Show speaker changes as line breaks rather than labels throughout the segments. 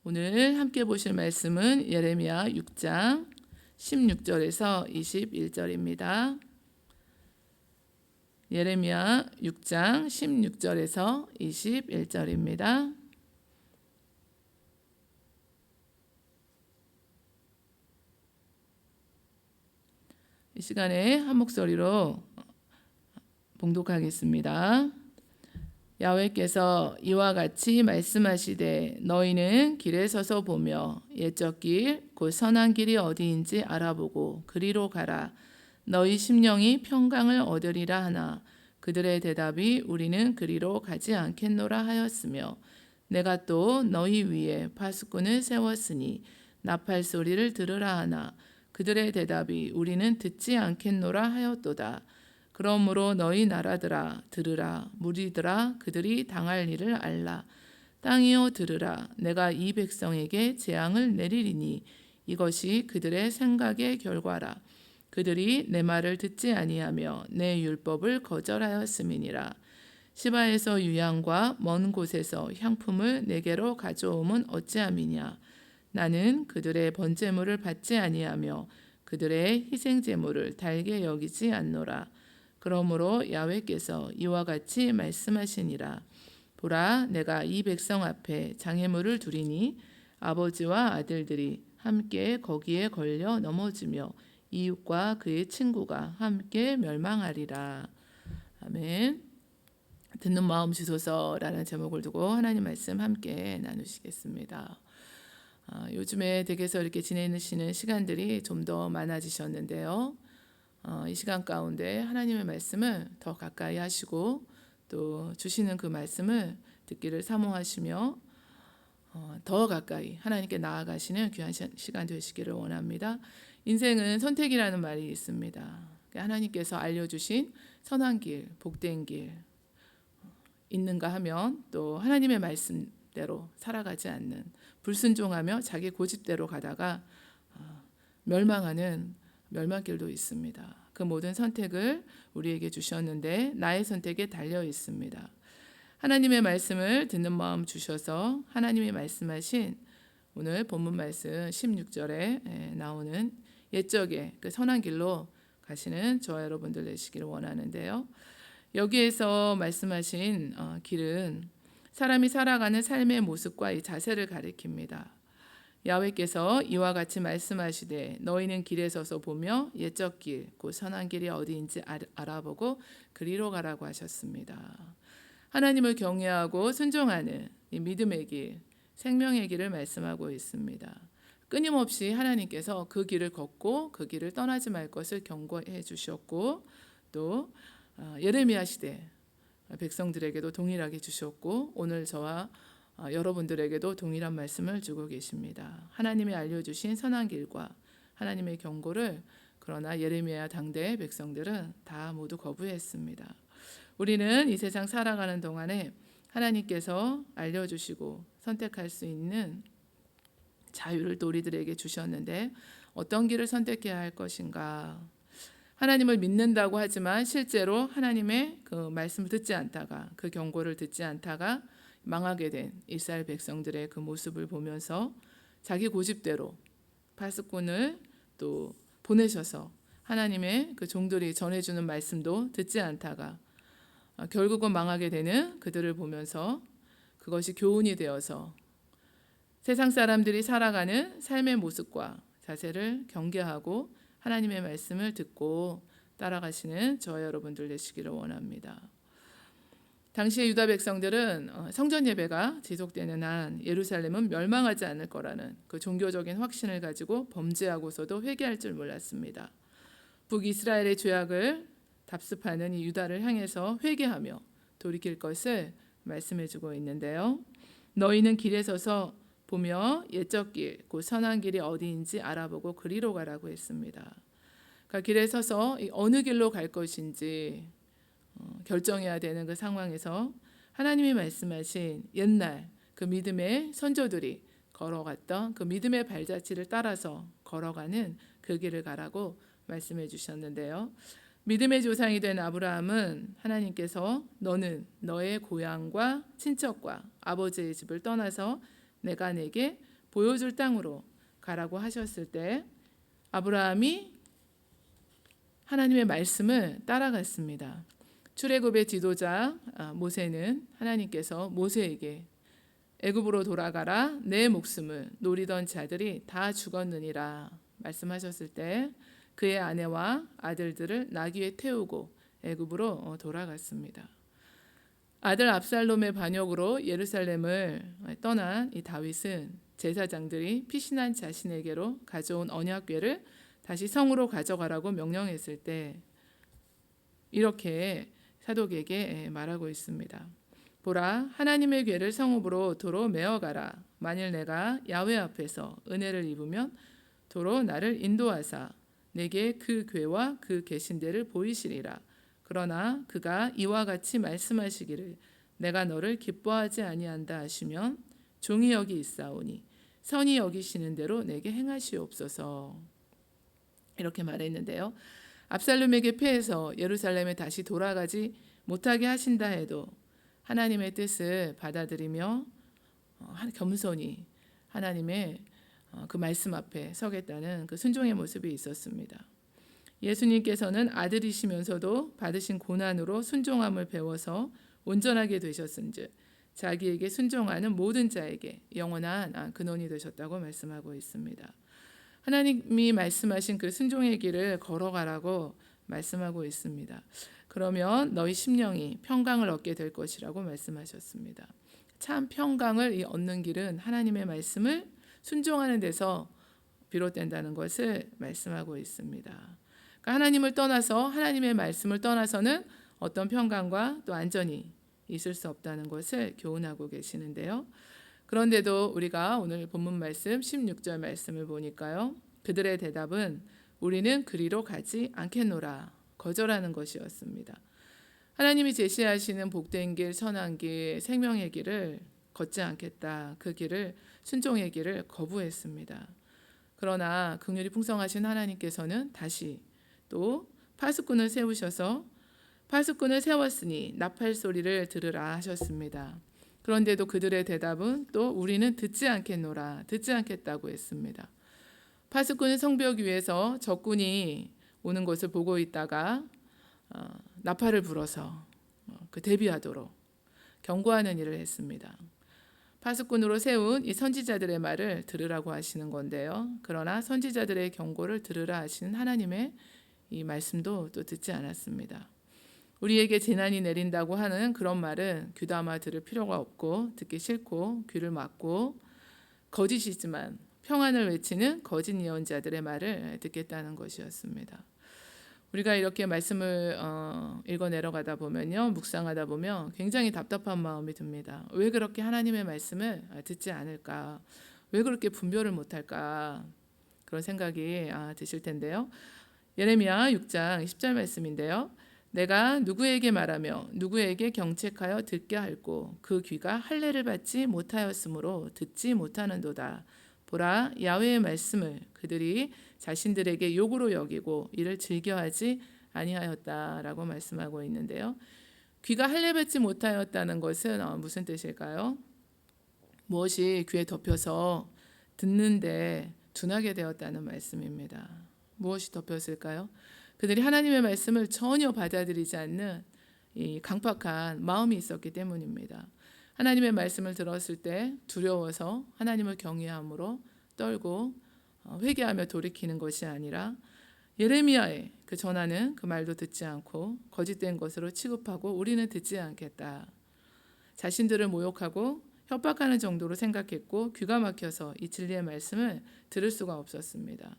오늘 함께 보실 말씀은 예레미야 6장 16절에서 21절입니다. 예레미야 6장 16절에서 21절입니다. 이 시간에 한 목소리로 봉독하겠습니다. 야훼께서 이와 같이 말씀하시되 너희는 길에 서서 보며 옛적 길 곧 선한 길이 어디인지 알아보고 그리로 가라. 너희 심령이 평강을 얻으리라 하나 그들의 대답이 우리는 그리로 가지 않겠노라 하였으며 내가 또 너희 위에 파수꾼을 세웠으니 나팔 소리를 들으라 하나 그들의 대답이 우리는 듣지 않겠노라 하였도다. 그러므로 너희 나라들아 들으라. 무리들아 그들이 당할 일을 알라. 땅이여 들으라. 내가 이 백성에게 재앙을 내리리니 이것이 그들의 생각의 결과라. 그들이 내 말을 듣지 아니하며 내 율법을 거절하였음이니라. 시바에서 유향과 먼 곳에서 향품을 내게로 가져옴은 어찌함이냐. 나는 그들의 번제물을 받지 아니하며 그들의 희생제물을 달게 여기지 않노라. 그러므로 야훼께서 이와 같이 말씀하시니라. 보라, 내가 이 백성 앞에 장애물을 두리니 아버지와 아들들이 함께 거기에 걸려 넘어지며 이웃과 그의 친구가 함께 멸망하리라. 아멘. 듣는 마음 주소서라는 제목을 두고 하나님 말씀 함께 나누시겠습니다. 요즘에 댁에서 이렇게 지내시는 시간들이 좀 더 많아지셨는데요. 이 시간 가운데 하나님의 말씀을 더 가까이 하시고 또 주시는 그 말씀을 듣기를 사모하시며 더 가까이 하나님께 나아가시는 귀한 시간 되시기를 원합니다. 인생은 선택이라는 말이 있습니다. 하나님께서 알려주신 선한 길, 복된 길 있는가 하면 또 하나님의 말씀대로 살아가지 않는 불순종하며 자기 고집대로 가다가 멸망하는 멸망길도 있습니다. 그 모든 선택을 우리에게 주셨는데 나의 선택에 달려 있습니다. 하나님의 말씀을 듣는 마음 주셔서 하나님이 말씀하신 오늘 본문 말씀 16절에 나오는 옛적의 그 선한 길로 가시는 저와 여러분들 되시기를 원하는데요. 여기에서 말씀하신 길은 사람이 살아가는 삶의 모습과 이 자세를 가리킵니다. 야훼께서 이와 같이 말씀하시되 너희는 길에 서서 보며 옛적 길 곧 선한 길이 어디인지 알아보고 그리로 가라고 하셨습니다. 하나님을 경외하고 순종하는 이 믿음의 길, 생명의 길을 말씀하고 있습니다. 끊임없이 하나님께서 그 길을 걷고 그 길을 떠나지 말 것을 경고해 주셨고 또 예레미야 시대 백성들에게도 동일하게 주셨고 오늘 저와 여러분들에게도 동일한 말씀을 주고 계십니다. 하나님이 알려주신 선한 길과 하나님의 경고를 그러나 예레미야 당대 백성들은 다 모두 거부했습니다. 우리는 이 세상 살아가는 동안에 하나님께서 알려주시고 선택할 수 있는 자유를 또 우리들에게 주셨는데 어떤 길을 선택해야 할 것인가. 하나님을 믿는다고 하지만 실제로 하나님의 그 말씀을 듣지 않다가 그 경고를 듣지 않다가 망하게 된 이스라엘 백성들의 그 모습을 보면서 자기 고집대로 파수꾼을 또 보내셔서 하나님의 그 종들이 전해주는 말씀도 듣지 않다가 결국은 망하게 되는 그들을 보면서 그것이 교훈이 되어서 세상 사람들이 살아가는 삶의 모습과 자세를 경계하고 하나님의 말씀을 듣고 따라가시는 저와 여러분들 되시기를 원합니다. 당시의 유다 백성들은 성전 예배가 지속되는 한 예루살렘은 멸망하지 않을 거라는 그 종교적인 확신을 가지고 범죄하고서도 회개할 줄 몰랐습니다. 북이스라엘의 죄악을 답습하는 이 유다를 향해서 회개하며 돌이킬 것을 말씀해주고 있는데요. 너희는 길에 서서 보며 옛적 길, 곧 선한 길이 어디인지 알아보고 그리로 가라고 했습니다. 그러니까 길에 서서 어느 길로 갈 것인지 결정해야 되는 그 상황에서 하나님이 말씀하신 옛날 그 믿음의 선조들이 걸어갔던 그 믿음의 발자취를 따라서 걸어가는 그 길을 가라고 말씀해 주셨는데요. 믿음의 조상이 된 아브라함은 하나님께서 너는 너의 고향과 친척과 아버지의 집을 떠나서 내가 내게 보여줄 땅으로 가라고 하셨을 때 아브라함이 하나님의 말씀을 따라갔습니다. 출애굽의 지도자 모세는 하나님께서 모세에게 애굽으로 돌아가라, 내 목숨을 노리던 자들이 다 죽었느니라 말씀하셨을 때 그의 아내와 아들들을 나귀에 태우고 애굽으로 돌아갔습니다. 아들 압살롬의 반역으로 예루살렘을 떠난 이 다윗은 제사장들이 피신한 자신에게로 가져온 언약궤를 다시 성으로 가져가라고 명령했을 때 이렇게 사독에게 말하고 있습니다. 보라, 하나님의 궤를 성읍으로 도로 메어가라. 만일 내가 야훼 앞에서 은혜를 입으면 도로 나를 인도하사 내게 그 궤와 그 계신대를 보이시리라. 그러나 그가 이와 같이 말씀하시기를 내가 너를 기뻐하지 아니한다 하시면 종이 여기 있사오니 선이 여기시는 대로 내게 행하시옵소서. 이렇게 말했는데요. 압살롬에게 패해서 예루살렘에 다시 돌아가지 못하게 하신다 해도 하나님의 뜻을 받아들이며 겸손히 하나님의 그 말씀 앞에 서겠다는 그 순종의 모습이 있었습니다. 예수님께서는 아들이시면서도 받으신 고난으로 순종함을 배워서 온전하게 되셨은즉 자기에게 순종하는 모든 자에게 영원한 근원이 되셨다고 말씀하고 있습니다. 하나님이 말씀하신 그 순종의 길을 걸어가라고 말씀하고 있습니다. 그러면 너희 심령이 평강을 얻게 될 것이라고 말씀하셨습니다. 참 평강을 얻는 길은 하나님의 말씀을 순종하는 데서 비롯된다는 것을 말씀하고 있습니다. 그러니까 하나님을 떠나서 하나님의 말씀을 떠나서는 어떤 평강과 또 안전이 있을 수 없다는 것을 교훈하고 계시는데요. 그런데도 우리가 오늘 본문 말씀 16절 말씀을 보니까요. 그들의 대답은 우리는 그리로 가지 않겠노라 거절하는 것이었습니다. 하나님이 제시하시는 복된 길, 선한 길, 생명의 길을 걷지 않겠다. 그 길을 순종의 길을 거부했습니다. 그러나 긍휼이 풍성하신 하나님께서는 다시 또 파수꾼을 세우셔서 파수꾼을 세웠으니 나팔 소리를 들으라 하셨습니다. 그런데도 그들의 대답은 또 우리는 듣지 않겠노라, 듣지 않겠다고 했습니다. 파수꾼은 성벽 위에서 적군이 오는 것을 보고 있다가 나팔을 불어서 그 대비하도록 경고하는 일을 했습니다. 파수꾼으로 세운 이 선지자들의 말을 들으라고 하시는 건데요. 그러나 선지자들의 경고를 들으라 하시는 하나님의 이 말씀도 또 듣지 않았습니다. 우리에게 재난이 내린다고 하는 그런 말은 귀담아 들을 필요가 없고 듣기 싫고 귀를 막고 거짓이지만 평안을 외치는 거짓 예언자들의 말을 듣겠다는 것이었습니다. 우리가 이렇게 말씀을 읽어 내려가다 보면요, 묵상하다 보면 굉장히 답답한 마음이 듭니다. 왜 그렇게 하나님의 말씀을 듣지 않을까? 왜 그렇게 분별을 못할까? 그런 생각이 드실 텐데요. 예레미야 6장 10절 말씀인데요. 내가 누구에게 말하며 누구에게 경책하여 듣게 할꼬 그 귀가 할례를 받지 못하였으므로 듣지 못하는도다. 보라, 야훼의 말씀을 그들이 자신들에게 욕으로 여기고 이를 즐겨하지 아니하였다라고 말씀하고 있는데요. 귀가 할례 받지 못하였다는 것은 무슨 뜻일까요? 무엇이 귀에 덮여서 듣는데 둔하게 되었다는 말씀입니다. 무엇이 덮였을까요? 그들이 하나님의 말씀을 전혀 받아들이지 않는 이 강팍한 마음이 있었기 때문입니다. 하나님의 말씀을 들었을 때 두려워서 하나님을 경외함으로 떨고 회개하며 돌이키는 것이 아니라 예레미야의 그 전하는 그 말도 듣지 않고 거짓된 것으로 취급하고 우리는 듣지 않겠다. 자신들을 모욕하고 협박하는 정도로 생각했고 귀가 막혀서 이 진리의 말씀을 들을 수가 없었습니다.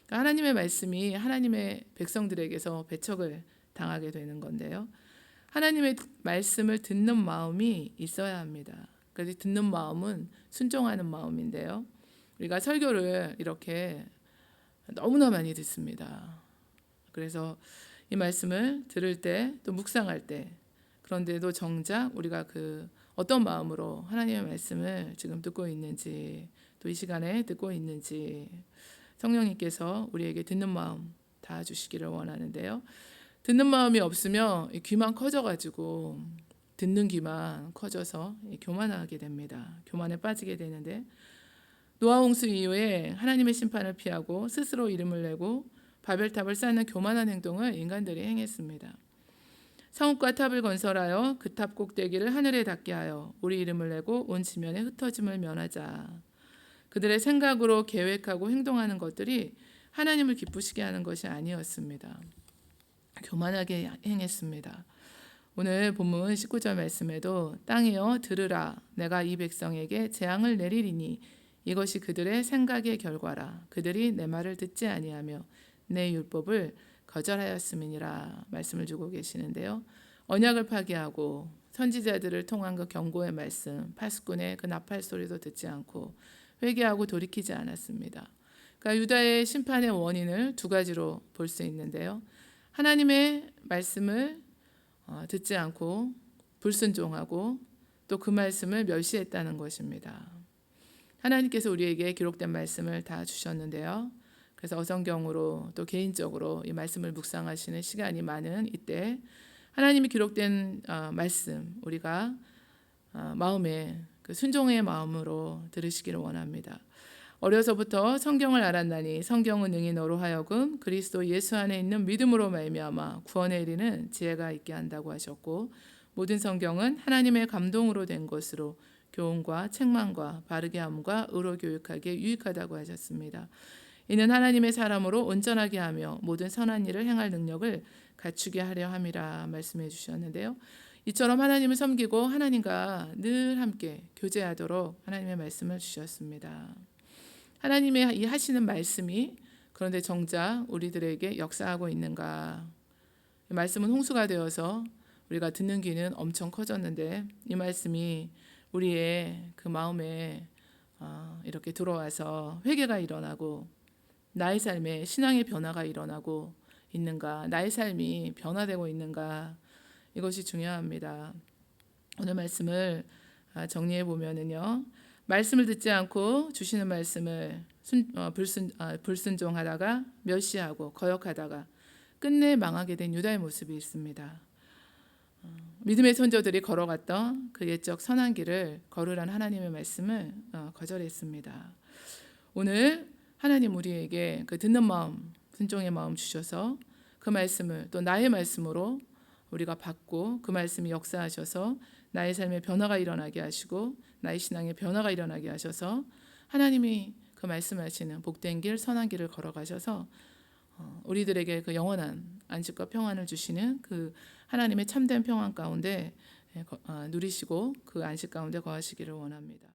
그러니까 하나님의 말씀이 하나님의 백성들에게서 배척을 당하게 되는 건데요. 하나님의 말씀을 듣는 마음이 있어야 합니다. 그래서 듣는 마음은 순종하는 마음인데요. 우리가 설교를 이렇게 너무나 많이 듣습니다. 그래서 이 말씀을 들을 때 또 묵상할 때 그런데도 정작 우리가 그 어떤 마음으로 하나님의 말씀을 지금 듣고 있는지 또 이 시간에 듣고 있는지 성령님께서 우리에게 듣는 마음 다 주시기를 원하는데요. 듣는 마음이 없으면 귀만 커져가지고 듣는 귀만 커져서 교만하게 됩니다. 교만에 빠지게 되는데 노아 홍수 이후에 하나님의 심판을 피하고 스스로 이름을 내고 바벨탑을 쌓는 교만한 행동을 인간들이 행했습니다. 성읍과 탑을 건설하여 그 탑 꼭대기를 하늘에 닿게 하여 우리 이름을 내고 온 지면에 흩어짐을 면하자. 그들의 생각으로 계획하고 행동하는 것들이 하나님을 기쁘시게 하는 것이 아니었습니다. 교만하게 행했습니다. 오늘 본문 19절 말씀에도 땅이여 들으라 내가 이 백성에게 재앙을 내리리니 이것이 그들의 생각의 결과라 그들이 내 말을 듣지 아니하며 내 율법을 거절하였음이니라 말씀을 주고 계시는데요. 언약을 파기하고 선지자들을 통한 그 경고의 말씀 파수꾼의 그 나팔 소리도 듣지 않고 회개하고 돌이키지 않았습니다. 그러니까 유다의 심판의 원인을 두 가지로 볼 수 있는데요. 하나님의 말씀을 듣지 않고 불순종하고 또 그 말씀을 멸시했다는 것입니다. 하나님께서 우리에게 기록된 말씀을 다 주셨는데요. 그래서 어성경으로 또 개인적으로 이 말씀을 묵상하시는 시간이 많은 이때 하나님이 기록된 말씀 우리가 마음에 그 순종의 마음으로 들으시기를 원합니다. 어려서부터 성경을 알았나니 성경은 능히 너로 하여금 그리스도 예수 안에 있는 믿음으로 말미암아 구원에 이르는 지혜가 있게 한다고 하셨고 모든 성경은 하나님의 감동으로 된 것으로 교훈과 책망과 바르게 함과 의로 교육하기에 유익하다고 하셨습니다. 이는 하나님의 사람으로 온전하게 하며 모든 선한 일을 행할 능력을 갖추게 하려 함이라 말씀해 주셨는데요. 이처럼 하나님을 섬기고 하나님과 늘 함께 교제하도록 하나님의 말씀을 주셨습니다. 하나님의 이 하시는 말씀이 그런데 정작 우리들에게 역사하고 있는가? 이 말씀은 홍수가 되어서 우리가 듣는 귀는 엄청 커졌는데 이 말씀이 우리의 그 마음에 이렇게 들어와서 회개가 일어나고 나의 삶에 신앙의 변화가 일어나고 있는가? 나의 삶이 변화되고 있는가? 이것이 중요합니다. 오늘 말씀을 정리해 보면은요. 말씀을 듣지 않고 주시는 말씀을 불순종하다가 멸시하고 거역하다가 끝내 망하게 된 유다의 모습이 있습니다. 믿음의 선조들이 걸어갔던 그 옛적 선한 길을 걸으란 하나님의 말씀을 거절했습니다. 오늘 하나님 우리에게 그 듣는 마음, 순종의 마음 주셔서 그 말씀을 또 나의 말씀으로 우리가 받고 그 말씀이 역사하셔서 나의 삶에 변화가 일어나게 하시고 나의 신앙에 변화가 일어나게 하셔서 하나님이 그 말씀하시는 복된 길, 선한 길을 걸어가셔서 우리들에게 그 영원한 안식과 평안을 주시는 그 하나님의 참된 평안 가운데 누리시고 그 안식 가운데 거하시기를 원합니다.